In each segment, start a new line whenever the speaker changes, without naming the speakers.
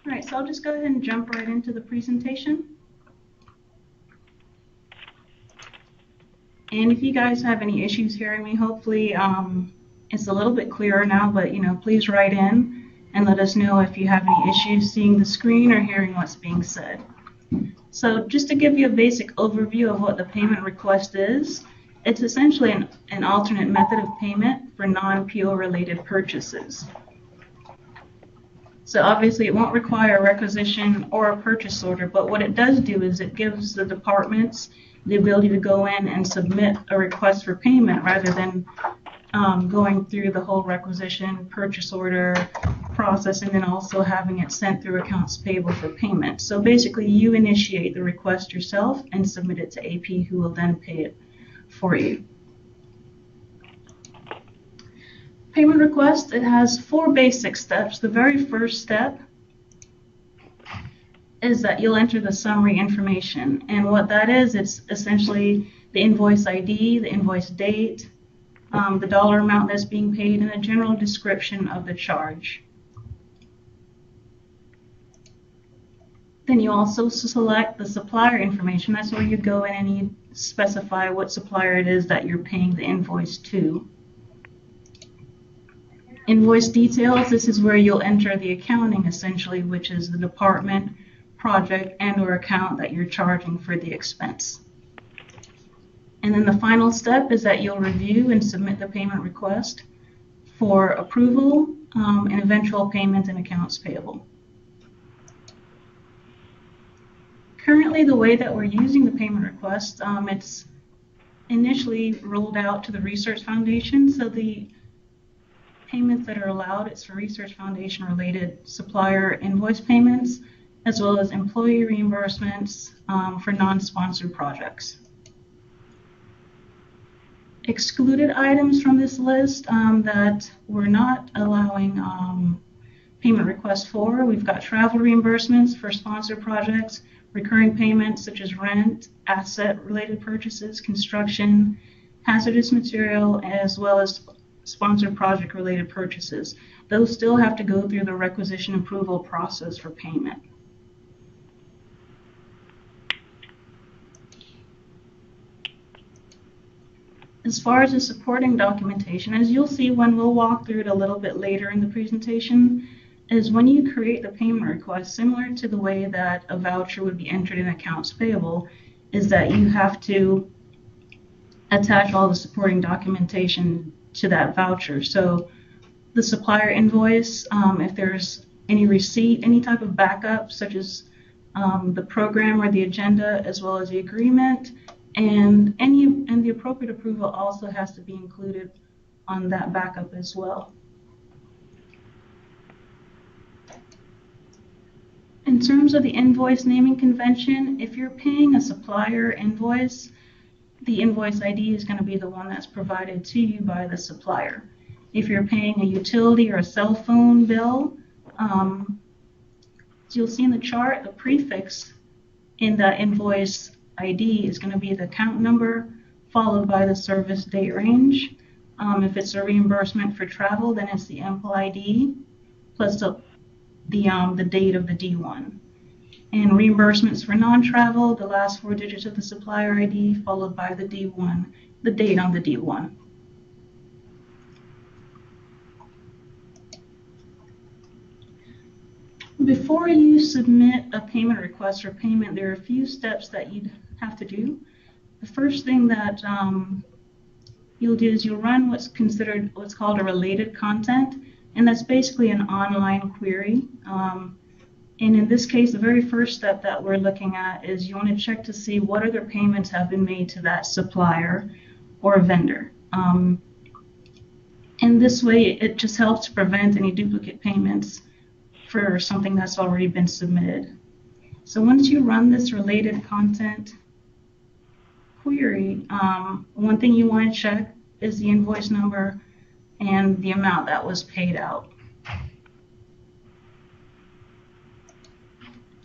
All right, so I'll just go ahead and jump right into the presentation. And if you guys have any issues hearing me, hopefully it's a little bit clearer now, but please write in and let us know if you have any issues seeing the screen or hearing what's being said. So just to give you a basic overview of what the payment request is, it's essentially an alternate method of payment for non-PO related purchases. So obviously it won't require a requisition or a purchase order, but what it does do is it gives the departments the ability to go in and submit a request for payment rather than going through the whole requisition, purchase order process, and then also having it sent through accounts payable for payment. So basically you initiate the request yourself and submit it to AP, who will then pay it for you. Payment request, it has 4 basic steps. The very first step is that you'll enter the summary information, and what that is, it's essentially the invoice ID, the invoice date, the dollar amount that's being paid, and a general description of the charge. Then you also select the supplier information. That's where you go in and you specify what supplier it is that you're paying the invoice to. Invoice details, this is where you'll enter the accounting essentially, which is the department, project, and or account that you're charging for the expense. And then the final step is that you'll review and submit the payment request for approval and eventual payment in accounts payable. Currently, the way that we're using the payment request, it's initially rolled out to the Research Foundation. So the payments that are allowed, it's for Research Foundation related supplier invoice payments, as well as employee reimbursements for non-sponsored projects. Excluded items from this list that we're not allowing payment requests for, we've got travel reimbursements for sponsored projects, recurring payments such as rent, asset-related purchases, construction, hazardous material, as well as sponsored project-related purchases. Those still have to go through the requisition approval process for payment. As far as the supporting documentation, as you'll see when we'll walk through it a little bit later in the presentation, is when you create the payment request, similar to the way that a voucher would be entered in accounts payable, is that you have to attach all the supporting documentation to that voucher. So the supplier invoice, if there's any receipt, any type of backup, such as the program or the agenda, as well as the agreement, and the appropriate approval also has to be included on that backup as well. In terms of the invoice naming convention, if you're paying a supplier invoice, the invoice ID is going to be the one that's provided to you by the supplier. If you're paying a utility or a cell phone bill, you'll see in the chart the prefix in that invoice ID is going to be the account number followed by the service date range. If it's a reimbursement for travel, then it's the EMPL ID plus the date of the D1. And reimbursements for non-travel, the last 4 digits of the supplier ID followed by the D1, the date on the D1. Before you submit a payment request for payment, there are a few steps that you'd have to do. The first thing that you'll do is you'll run what's called a related content, and that's basically an online query. And in this case, the very first step that we're looking at is you want to check to see what other payments have been made to that supplier or vendor. In this way, it just helps to prevent any duplicate payments for something that's already been submitted. So once you run this related content query, one thing you want to check is the invoice number and the amount that was paid out.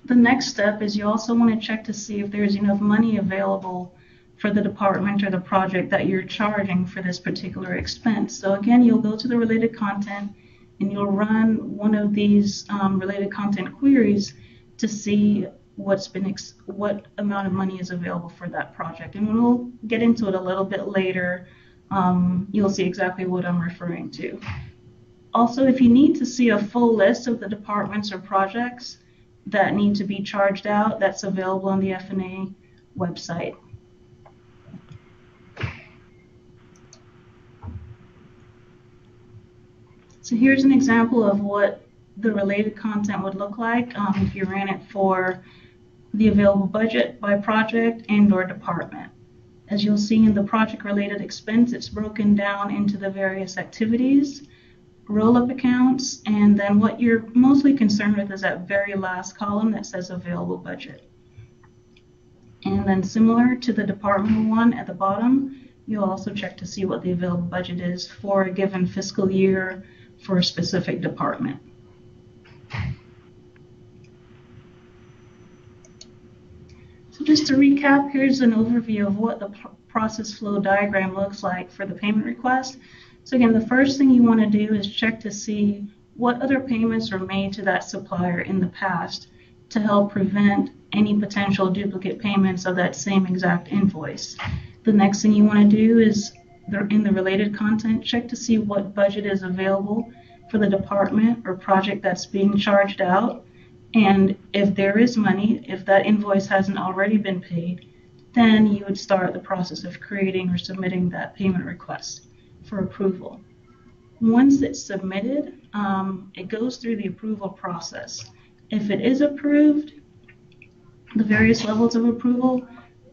The next step is you also want to check to see if there's enough money available for the department or the project that you're charging for this particular expense. So again, you'll go to the related content and you'll run one of these related content queries to see what amount of money is available for that project. And we'll get into it a little bit later. You'll see exactly what I'm referring to. Also, if you need to see a full list of the departments or projects that need to be charged out, that's available on the FNA website. So here's an example of what the related content would look like if you ran it for the available budget by project and/or department. As you'll see in the project-related expense, it's broken down into the various activities, roll-up accounts, and then what you're mostly concerned with is that very last column that says available budget. And then similar to the departmental one at the bottom, you'll also check to see what the available budget is for a given fiscal year for a specific department. So just to recap, here's an overview of what the process flow diagram looks like for the payment request. So again, the first thing you want to do is check to see what other payments were made to that supplier in the past to help prevent any potential duplicate payments of that same exact invoice. The next thing you want to do is, in the related content, check to see what budget is available for the department or project that's being charged out. And if there is money, if that invoice hasn't already been paid, then you would start the process of creating or submitting that payment request for approval. Once it's submitted, it goes through the approval process. If it is approved, the various levels of approval,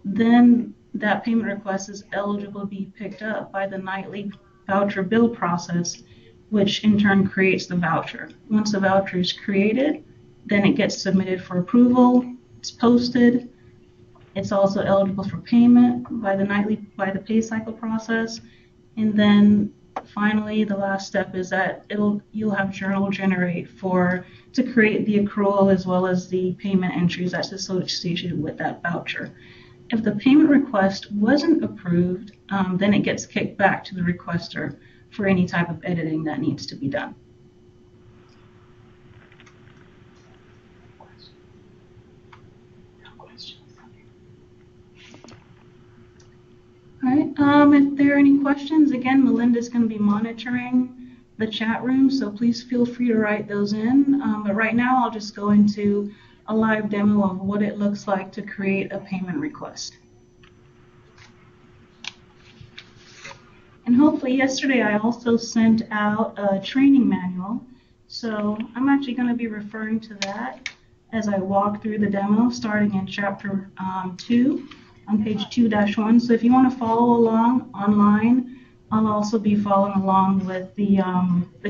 then that payment request is eligible to be picked up by the nightly voucher bill process, which in turn creates the voucher. Once the voucher is created, then it gets submitted for approval, it's posted, it's also eligible for payment by the pay cycle process, and then finally the last step is that you'll have journal generate to create the accrual as well as the payment entries that's associated with that voucher. If the payment request wasn't approved, then it gets kicked back to the requester for any type of editing that needs to be done. All right, if there are any questions, again, Melinda's going to be monitoring the chat room, so please feel free to write those in. But right now, I'll just go into a live demo of what it looks like to create a payment request. And hopefully yesterday I also sent out a training manual, so I'm actually going to be referring to that as I walk through the demo, starting in chapter 2 on page 2-1. So if you want to follow along online, I'll also be following along with the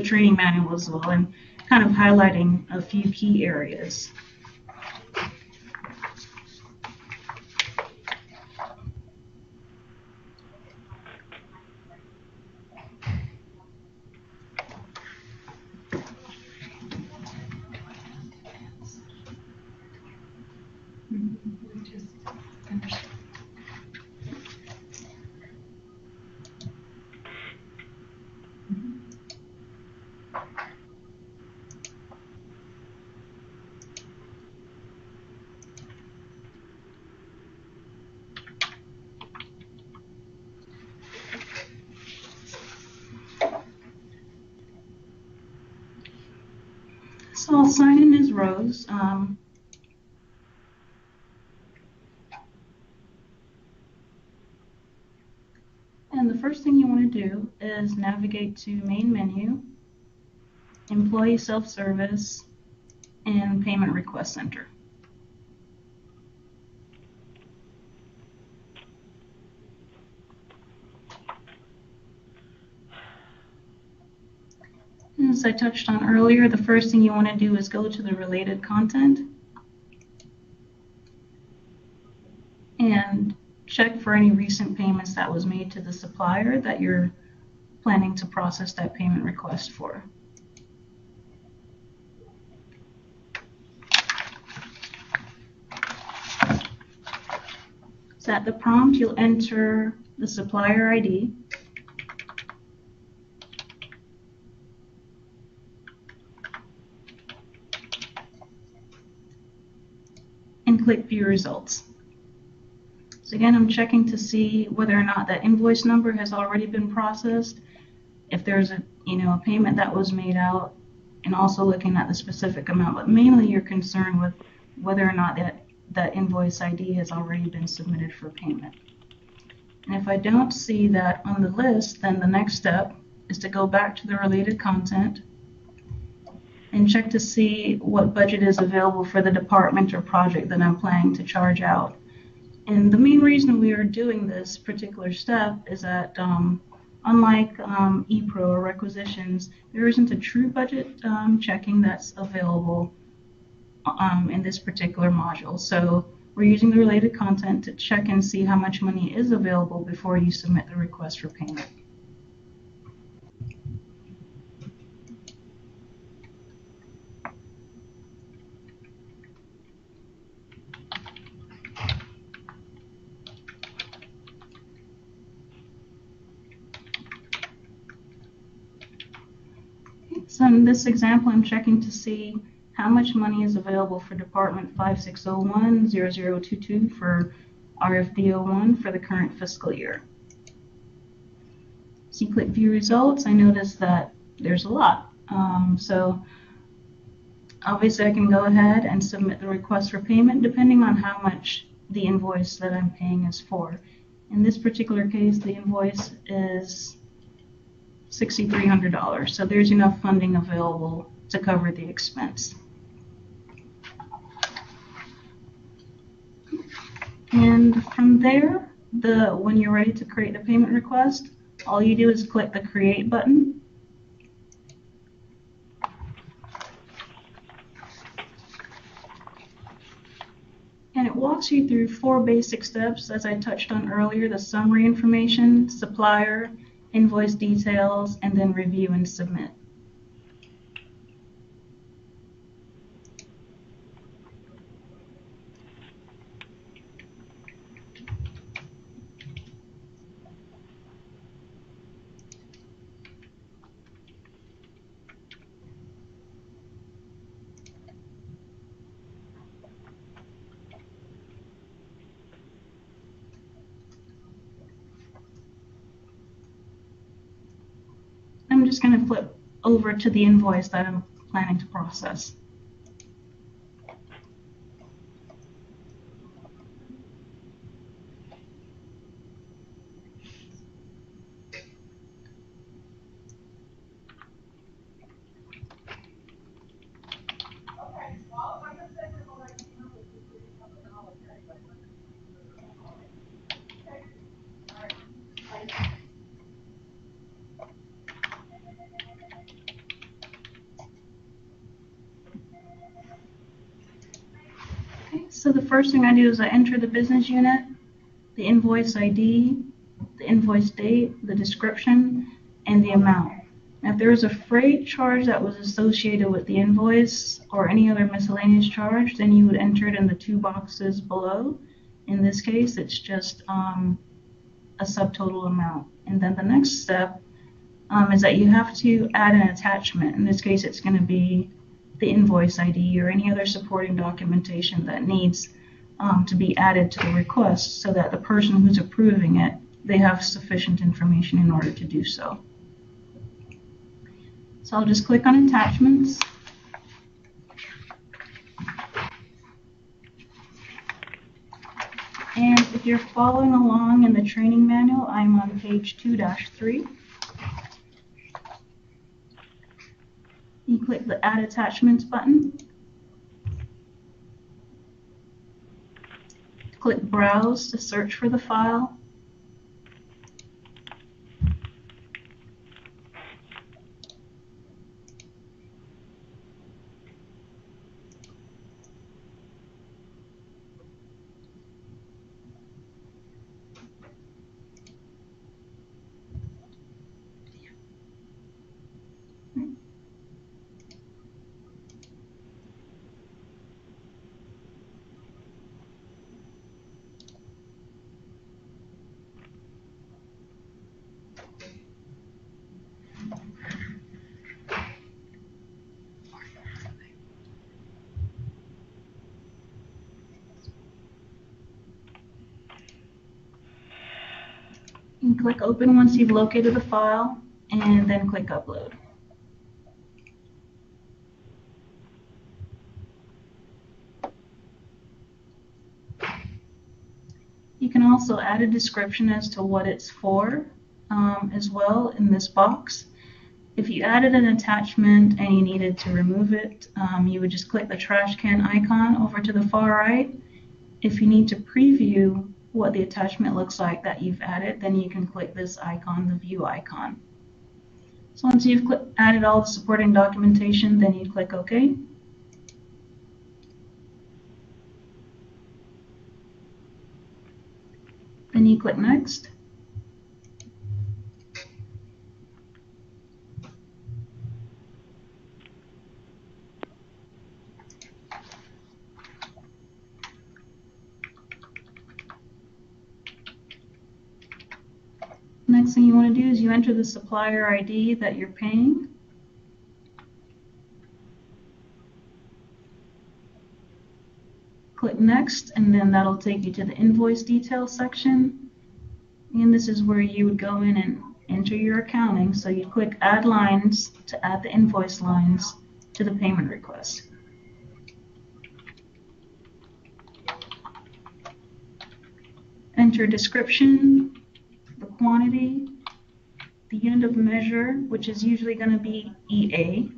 training manual as well, and kind of highlighting a few key areas. So I'll sign in as Rose. And the first thing you want to do is navigate to Main Menu, Employee Self-Service, and Payment Request Center. As I touched on earlier, the first thing you want to do is go to the related content and check for any recent payments that was made to the supplier that you're planning to process that payment request for. So at the prompt, you'll enter the supplier ID, click View Results. So again, I'm checking to see whether or not that invoice number has already been processed, if there's a payment that was made out, and also looking at the specific amount. But mainly you're concerned with whether or not that invoice ID has already been submitted for payment. And if I don't see that on the list, then the next step is to go back to the related content and check to see what budget is available for the department or project that I'm planning to charge out. And the main reason we are doing this particular step is that unlike ePro or requisitions, there isn't a true budget checking that's available in this particular module. So we're using the related content to check and see how much money is available before you submit the request for payment. So in this example, I'm checking to see how much money is available for Department 5601-0022 for RFD01 for the current fiscal year. So you click View Results, I notice that there's a lot. So obviously I can go ahead and submit the request for payment depending on how much the invoice that I'm paying is for. In this particular case, the invoice is $6,300, so there's enough funding available to cover the expense. And from there, when you're ready to create the payment request, all you do is click the Create button. And it walks you through 4 basic steps, as I touched on earlier: the summary information, supplier, invoice details, and then review and submit. I'm just going to flip over to the invoice that I'm planning to process. So the first thing I do is I enter the business unit, the invoice ID, the invoice date, the description, and the amount. Now, if there is a freight charge that was associated with the invoice or any other miscellaneous charge, then you would enter it in the 2 boxes below. In this case, it's just a subtotal amount. And then the next step is that you have to add an attachment. In this case, it's going to be the invoice ID or any other supporting documentation that needs to be added to the request so that the person who's approving it, they have sufficient information in order to do so. So I'll just click on attachments. And if you're following along in the training manual, I'm on page 2-3. You click the Add Attachments button. Click Browse to search for the file. You can click open once you've located the file, and then click upload. You can also add a description as to what it's for as well in this box. If you added an attachment and you needed to remove it, you would just click the trash can icon over to the far right. If you need to preview what the attachment looks like that you've added, then you can click this icon, the view icon. So once you've added all the supporting documentation, then you click OK. Then you click Next. Next thing you want to do is you enter the supplier ID that you're paying. Click Next, and then that'll take you to the invoice details section. And this is where you would go in and enter your accounting. So you click Add Lines to add the invoice lines to the payment request. Enter description, the quantity, the unit of measure, which is usually going to be EA.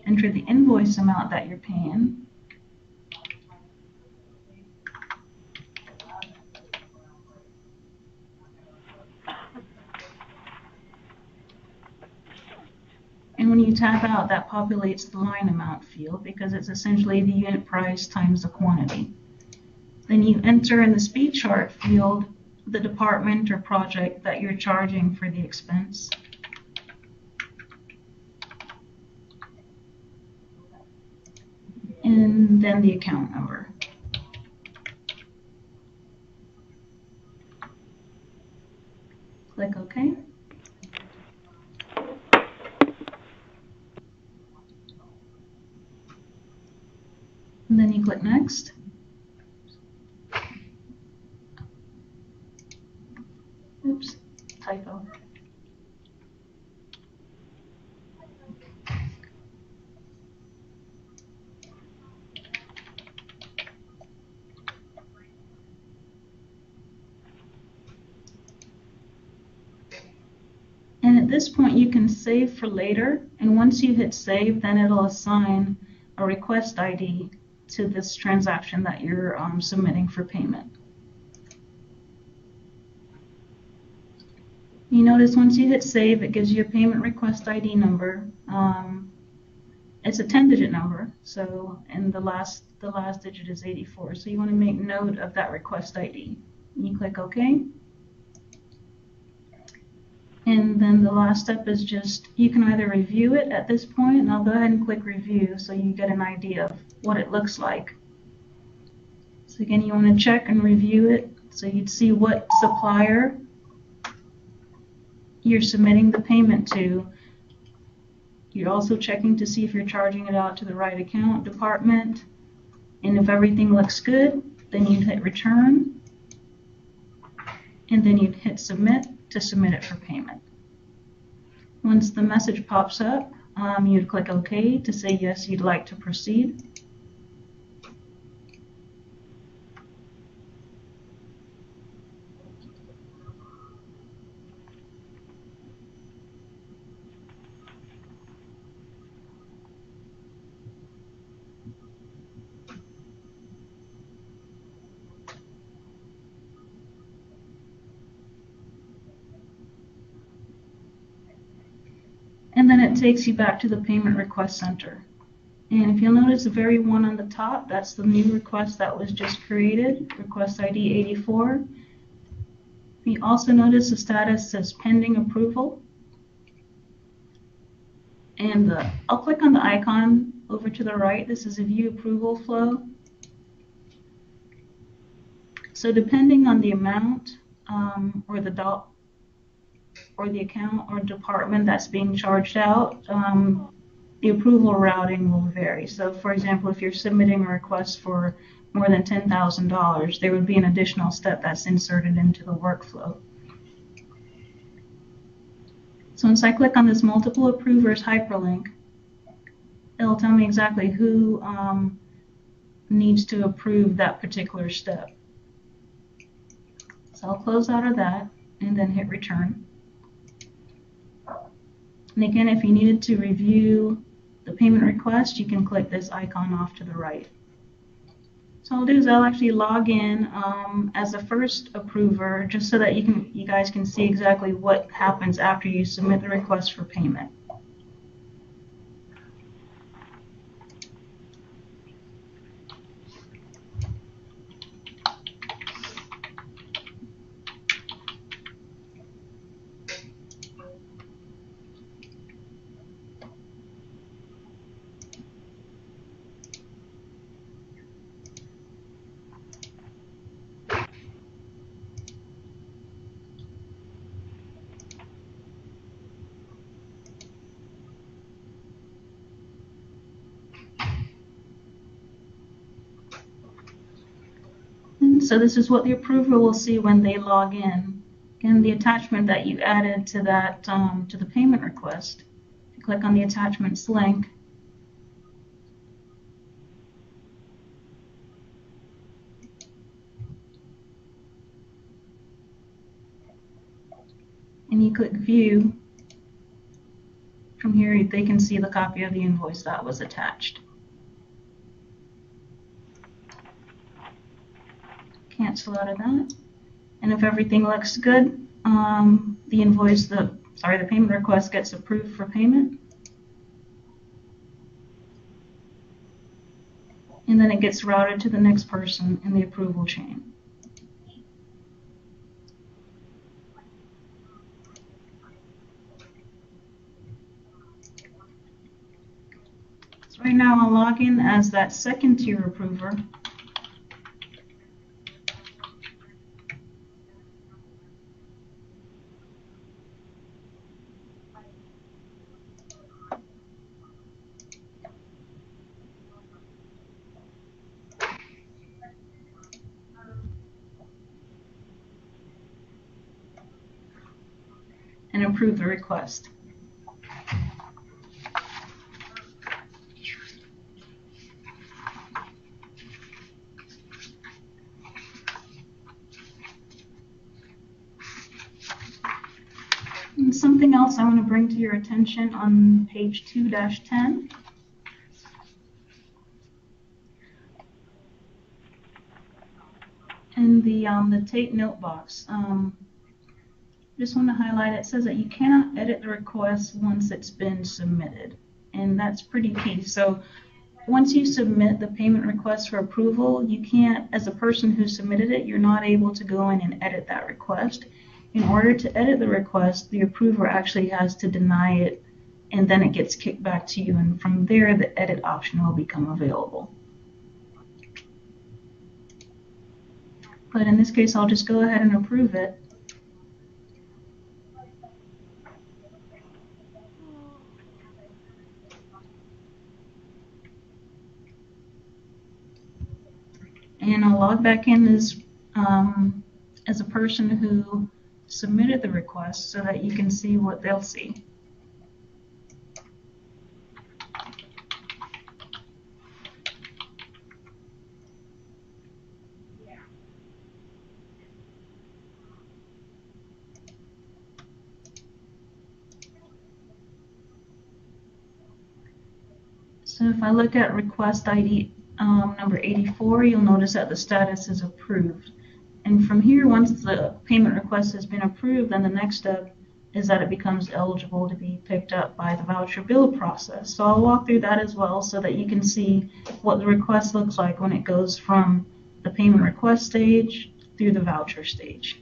Enter the invoice amount that you're paying. And when you tap out, that populates the line amount field because it's essentially the unit price times the quantity. Then you enter in the speed chart field the department or project that you're charging for the expense. And then the account number. Click OK. And then you click Next. Oops, typo. And at this point you can save for later, and once you hit save, then it'll assign a request ID to this transaction that you're submitting for payment. You notice once you hit save, it gives you a payment request ID number. It's a 10-digit number, so and the last digit is 84. So you want to make note of that request ID. You click OK. And then the last step is just, you can either review it at this point, and I'll go ahead and click review so you get an idea of what it looks like. So again, you want to check and review it so you'd see what supplier you're submitting the payment to. You're also checking to see if you're charging it out to the right account department. And if everything looks good, then you'd hit return. And then you'd hit submit to submit it for payment. Once the message pops up, you'd click OK to say yes, you'd like to proceed. And then it takes you back to the payment request center. And if you'll notice the very one on the top, that's the new request that was just created, request ID 84. You also notice the status says pending approval. And I'll click on the icon over to the right. This is a view approval flow. So depending on the amount or the account or department that's being charged out, the approval routing will vary. So for example, if you're submitting a request for more than $10,000, there would be an additional step that's inserted into the workflow. So once I click on this multiple approvers hyperlink, it'll tell me exactly who needs to approve that particular step. So I'll close out of that and then hit return. And again, if you needed to review the payment request, you can click this icon off to the right. So I'll do is I'll actually log in as a first approver, just so that you guys can see exactly what happens after you submit the request for payment. So this is what the approver will see when they log in. Again, the attachment that you added to that to the payment request. If you click on the attachments link, and you click view, from here they can see the copy of the invoice that was attached. Cancel out of that. And if everything looks good, the payment request gets approved for payment. And then it gets routed to the next person in the approval chain. So right now I'll log in as that second tier approver. And approve the request. And something else I want to bring to your attention on page 2-10. In the Tate note box, just want to highlight it says that you cannot edit the request once it's been submitted, and that's pretty key. So once you submit the payment request for approval, you can't, as a person who submitted it, you're not able to go in and edit that request. In order to edit the request, the approver actually has to deny it, and then it gets kicked back to you, and from there the edit option will become available. But in this case, I'll just go ahead and approve it. And I'll log back in as a person who submitted the request so that you can see what they'll see. So if I look at request ID number 84, you'll notice that the status is approved. And from here, once the payment request has been approved, then the next step is that it becomes eligible to be picked up by the voucher bill process. So I'll walk through that as well so that you can see what the request looks like when it goes from the payment request stage through the voucher stage.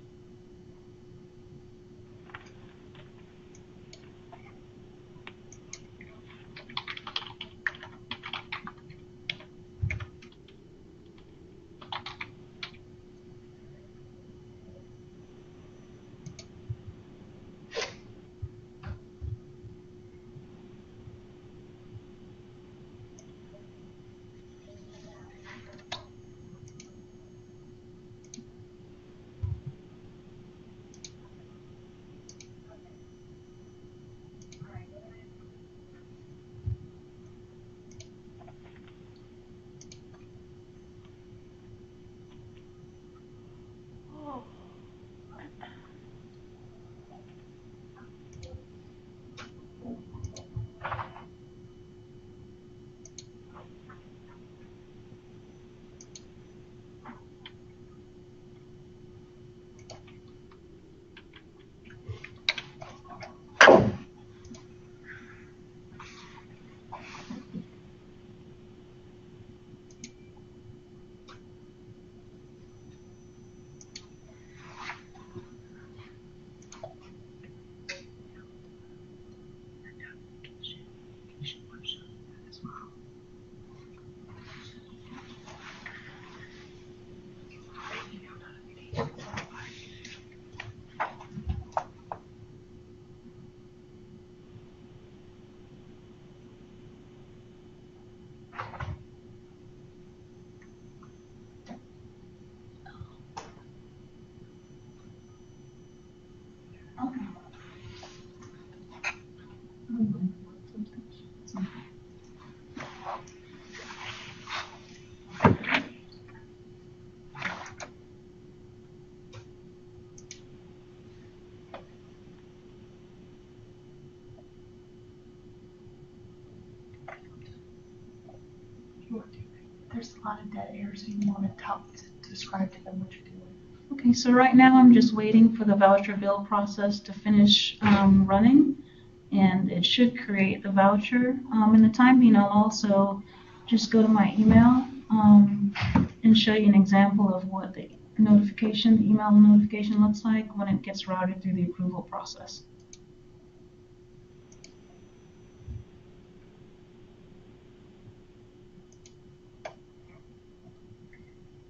There's a lot of dead air, so you want to describe to them what you're doing.
Okay, so right now I'm just waiting for the voucher bill process to finish running, and it should create the voucher. In the time being, I'll also just go to my email and show you an example of what the email notification looks like when it gets routed through the approval process.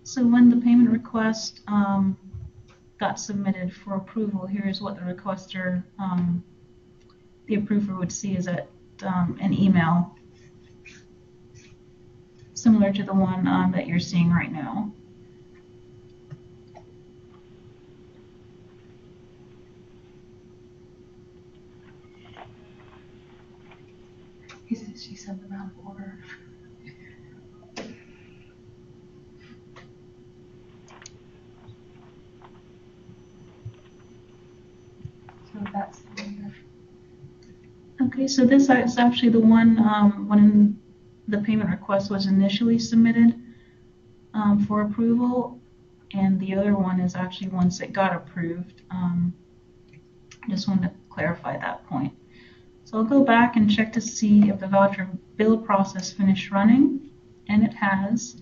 So when the payment request got submitted for approval, here's what the requester, the approver would see is an email similar to the one that you're seeing right now.
He says she sent them out of order. So that's the one.
Okay, so this is actually the one when the payment request was initially submitted for approval, and the other one is actually once it got approved. Just wanted to clarify that point. So I'll go back and check to see if the voucher bill process finished running, and it has.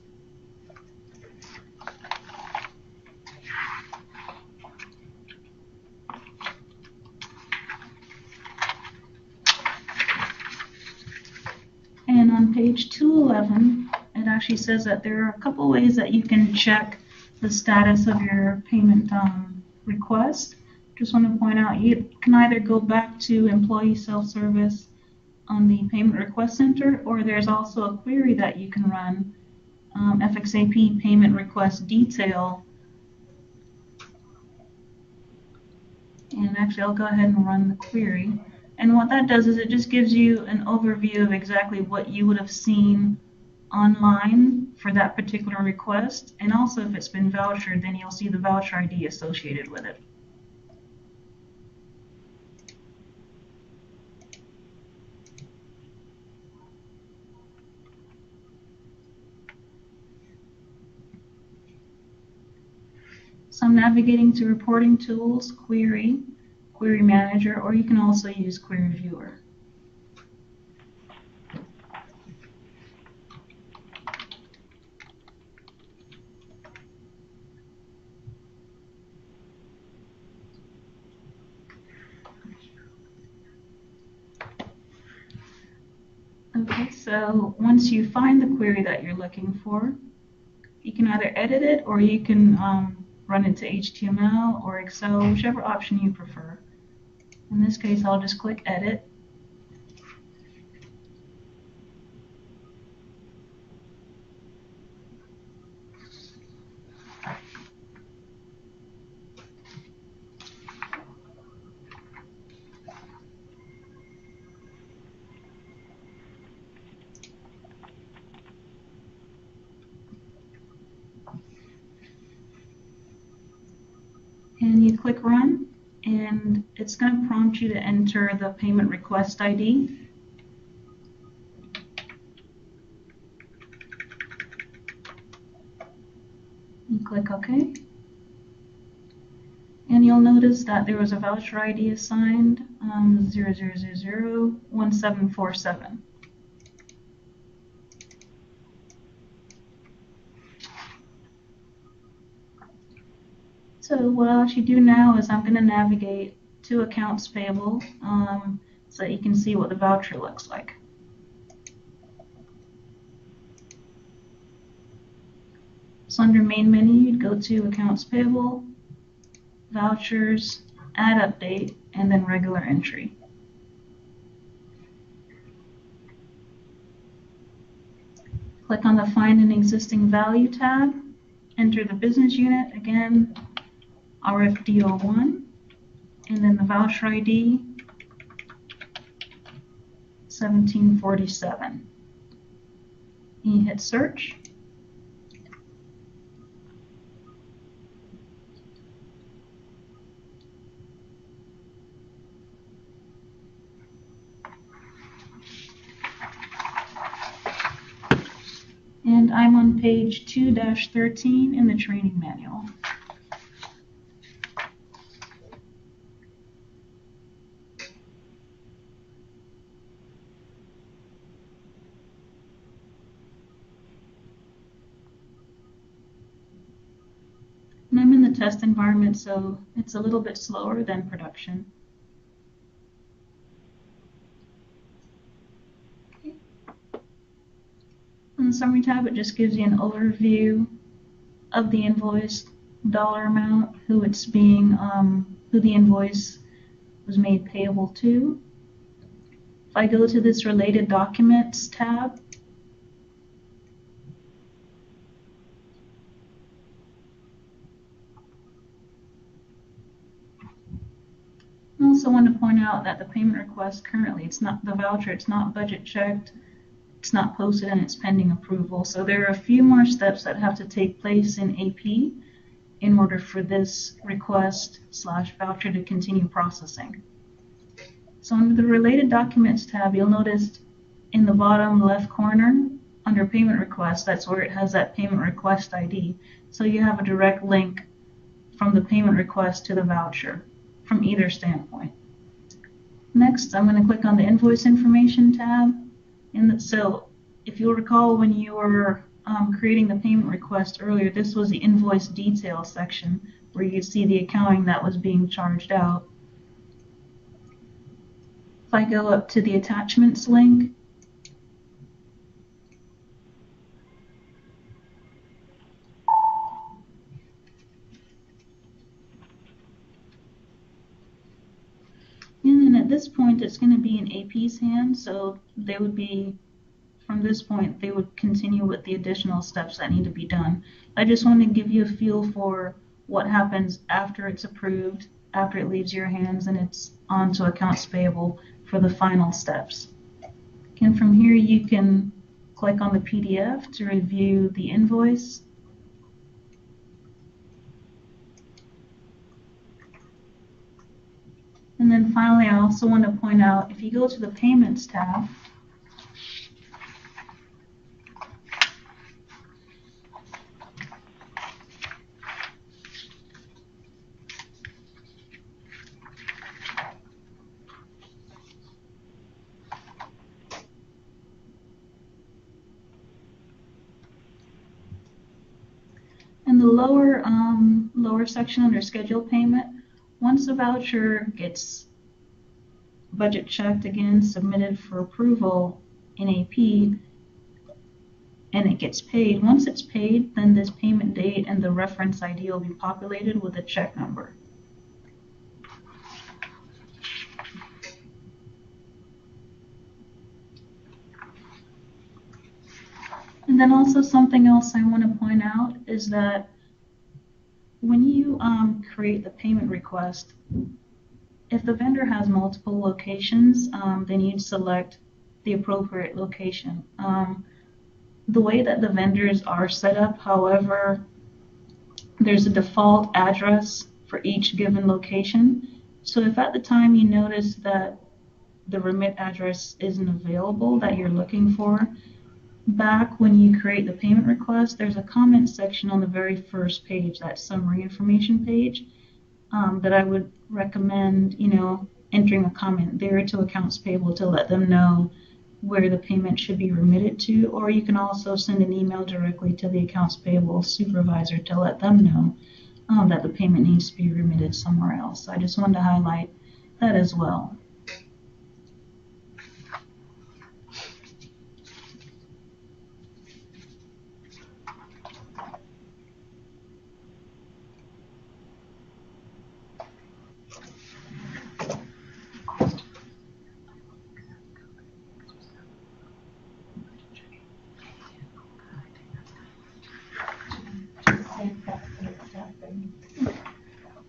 And on page 211, it actually says that there are a couple ways that you can check the status of your payment request. Just want to point out, you can either go back to employee self-service on the payment request center, or there's also a query that you can run, FXAP payment request detail. And actually, I'll go ahead and run the query. And what that does is it just gives you an overview of exactly what you would have seen online for that particular request. And also, if it's been vouchered, then you'll see the voucher ID associated with it. So I'm navigating to Reporting Tools, Query, Query Manager, or you can also use Query Viewer. Okay, so once you find the query that you're looking for, you can either edit it or you can run it to HTML or Excel, whichever option you prefer. In this case, I'll just click Edit. And you click Run, and it's going to prompt you to enter the payment request ID. You click OK. And you'll notice that there was a voucher ID assigned, 00001747. So what I'll actually do now is I'm going to navigate to accounts payable so that you can see what the voucher looks like. So under main menu, you'd go to accounts payable, vouchers, add update, and then regular entry. Click on the Find an Existing Value tab, enter the business unit, again, RFD01, and then the voucher ID, 1747. You hit search. And I'm on page 2-13 in the training manual. And I'm in the test environment, so it's a little bit slower than production. Okay. In the summary tab, it just gives you an overview of the invoice, dollar amount, who it's being, who the invoice was made payable to. If I go to this related documents tab, I also want to point out that the payment request currently, it's not the voucher, it's not budget checked, it's not posted, and it's pending approval. So there are a few more steps that have to take place in AP in order for this request/voucher to continue processing. So under the related documents tab, you'll notice in the bottom left corner under payment request, that's where it has that payment request ID. So you have a direct link from the payment request to the voucher from either standpoint. Next, I'm going to click on the invoice information tab. So if you'll recall, when you were creating the payment request earlier, this was the invoice detail section where you see the accounting that was being charged out. If I go up to the attachments link, and then at this point it's going to be in AP's hands, so they would be, from this point, they would continue with the additional steps that need to be done. I just want to give you a feel for what happens after it's approved, after it leaves your hands and it's on to accounts payable for the final steps. And from here you can click on the PDF to review the invoice. And then finally, I also want to point out, if you go to the Payments tab, in the lower section under Schedule Payment, once a voucher gets budget checked again, submitted for approval in AP, and it gets paid, once it's paid, then this payment date and the reference ID will be populated with a check number. And then also something else I want to point out is that when you create the payment request, if the vendor has multiple locations, then you'd select the appropriate location. The way that the vendors are set up, however, there's a default address for each given location. So if at the time you notice that the remit address isn't available that you're looking for, back when you create the payment request, there's a comment section on the very first page, that summary information page, that I would recommend, entering a comment there to accounts payable to let them know where the payment should be remitted to, or you can also send an email directly to the accounts payable supervisor to let them know that the payment needs to be remitted somewhere else. I just wanted to highlight that as well.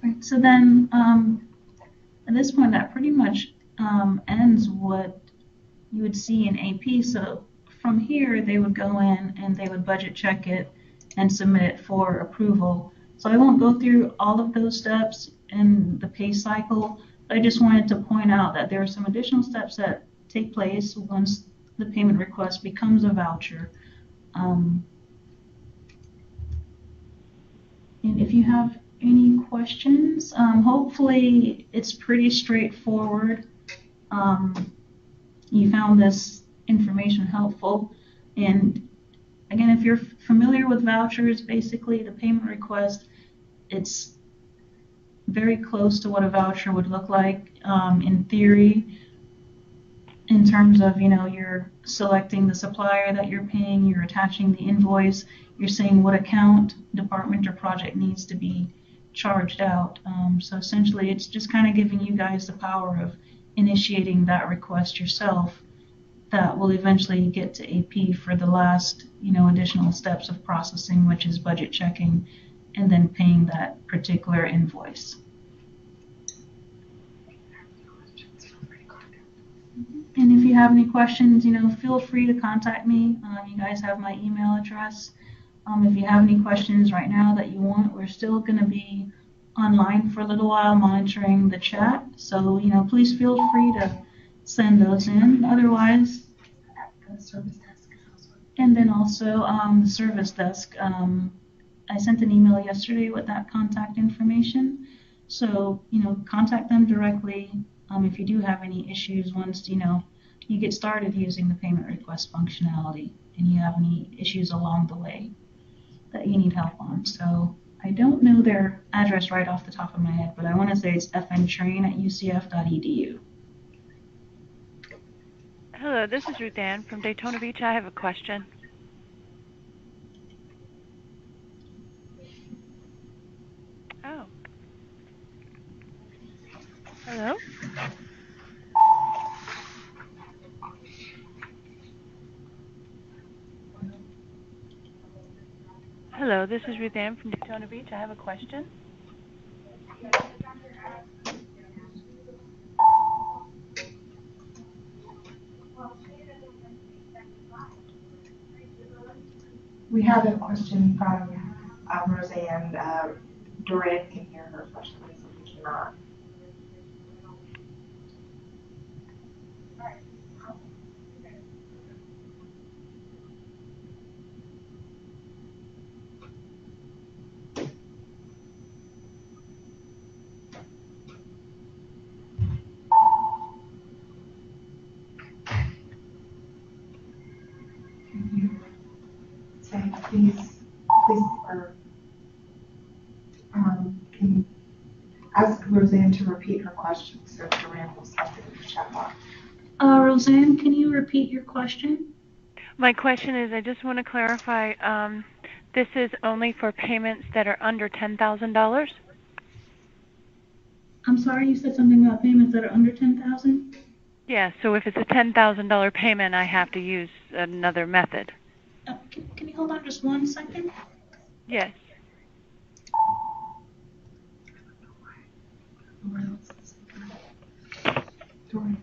Right, so then at this point that pretty much ends what you would see in AP. So from here they would go in and they would budget check it and submit it for approval. So I won't go through all of those steps in the pay cycle, but I just wanted to point out that there are some additional steps that take place once the payment request becomes a voucher. Um, and if you have any questions, hopefully it's pretty straightforward. You found this information helpful. And again, if you're familiar with vouchers, basically the payment request, it's very close to what a voucher would look like in theory, in terms of, you're selecting the supplier that you're paying, you're attaching the invoice, you're saying what account, department, or project needs to be charged out. So essentially, it's just kind of giving you guys the power of initiating that request yourself that will eventually get to AP for the last, additional steps of processing, which is budget checking and then paying that particular invoice. And if you have any questions, feel free to contact me. You guys have my email address. If you have any questions right now that you want, we're still going to be online for a little while monitoring the chat. So, please feel free to send those in. Otherwise, and then also the service desk. I sent an email yesterday with that contact information. So, contact them directly if you do have any issues once, you get started using the payment request functionality and you have any issues along the way that you need help on. So I don't know their address right off the top of my head, but I want to say it's fntrain@ucf.edu.
Hello, this is Ruth Ann from Daytona Beach. I have a question. Oh. Hello? Hello, this is Ruth Ann from Daytona Beach. I have a question.
We have a question from Roseanne. Duran can hear her question, so we cannot. Say, please, or can ask Roseanne to repeat her question so Duran will stop it in the chat box.
Roseanne, can you repeat your question?
My question is, I just want to clarify, this is only for payments that are under $10,000?
I'm sorry, you said something about payments that are under $10,000?
Yeah, so if it's a $10,000 payment, I have to use another method.
Can you hold on just 1 second?
Yes.
Duran.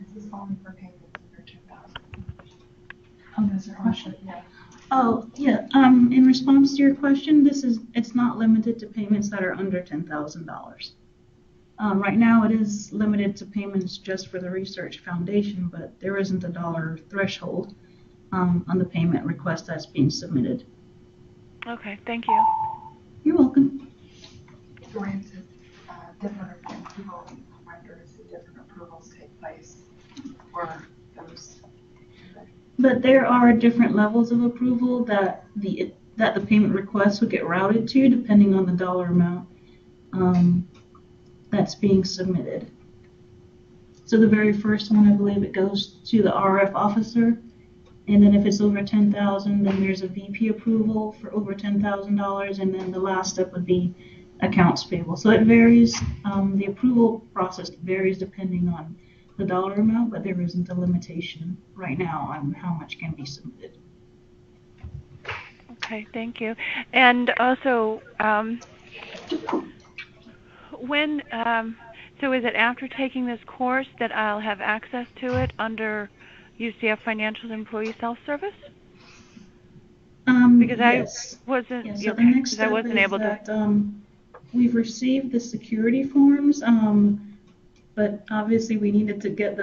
This is only for payments under $10,000. Oh, that's her question. Yeah.
Oh, yeah. In response to your question, it's not limited to payments that are under $10,000. Right now, it is limited to payments just for the Research Foundation, but there isn't a dollar threshold on the payment request that's being submitted.
Okay, thank you.
You're welcome.
Duran says different approval renders, different approvals take place for those.
But there are different levels of approval that the payment request would get routed to depending on the dollar amount that's being submitted. So the very first one, I believe it goes to the RF officer, and then if it's over $10,000, then there's a VP approval for over $10,000, and then the last step would be accounts payable. So it varies. The approval process varies depending on the dollar amount, but there isn't a limitation right now on how much can be submitted.
Okay, thank you. And also, so is it after taking this course that I'll have access to it under UCF Financial's Employee Self-Service? Because
yes.
I wasn't,
Yeah, so the next step is that we've received the security forms. but obviously we needed to get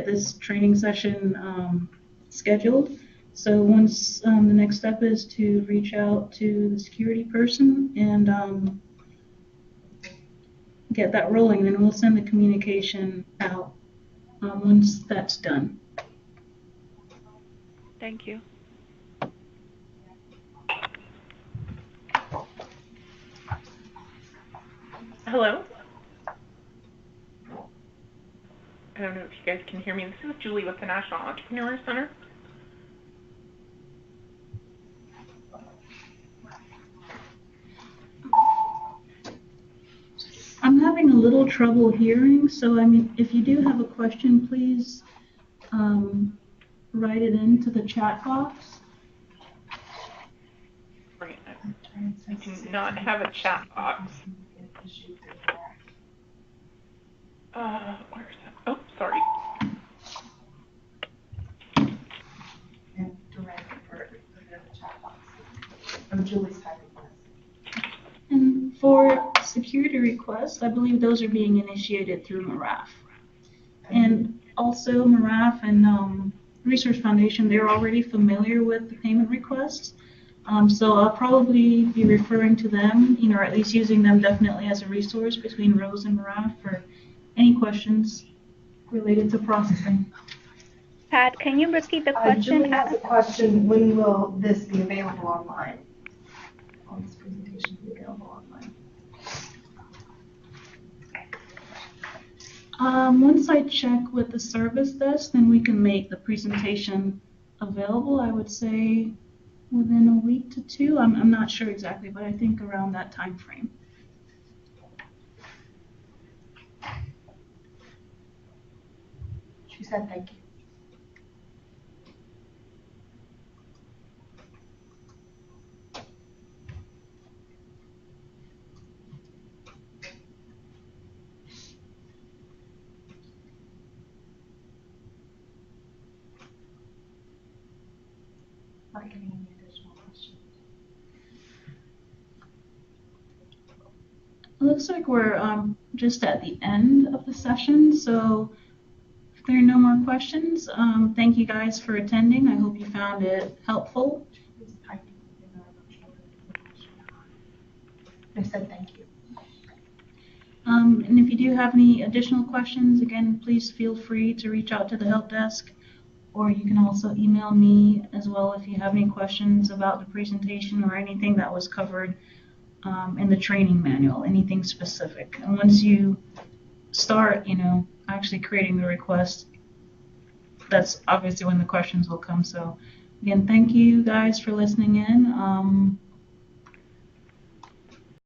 this training session scheduled. So once the next step is to reach out to the security person and get that rolling, then we'll send the communication out once that's done.
Thank you.
Hello? I don't know if you guys can hear me. This is Julie with the National Entrepreneur Center.
I'm having a little trouble hearing, so I mean, if you do have a question, please write it into the chat box.
Right. I do not have a chat box. Where's that? Oh, sorry.
And direct for the chat box. Julie's typing this.
And for security requests, I believe those are being initiated through MARAF. And also MARAF and Research Foundation, they're already familiar with the payment requests. So I'll probably be referring to them, or at least using them definitely as a resource between Rose and MARAF for any questions related to processing.
Pat, can you repeat the question?
Julie has a question. When will this be available online? Will this presentation be available online?
Once I check with the service desk, then we can make the presentation available. I would say within a week to two. I'm not sure exactly, but I think around that time frame.
She said thank you. Not getting any additional questions.
It looks like we're just at the end of the session, so if there are no more questions, thank you guys for attending. I hope you found it helpful.
They said thank you.
And if you do have any additional questions, again, please feel free to reach out to the help desk, or you can also email me as well if you have any questions about the presentation or anything that was covered in the training manual, anything specific. And once you start, actually creating the request, that's obviously when the questions will come. So again, thank you guys for listening in.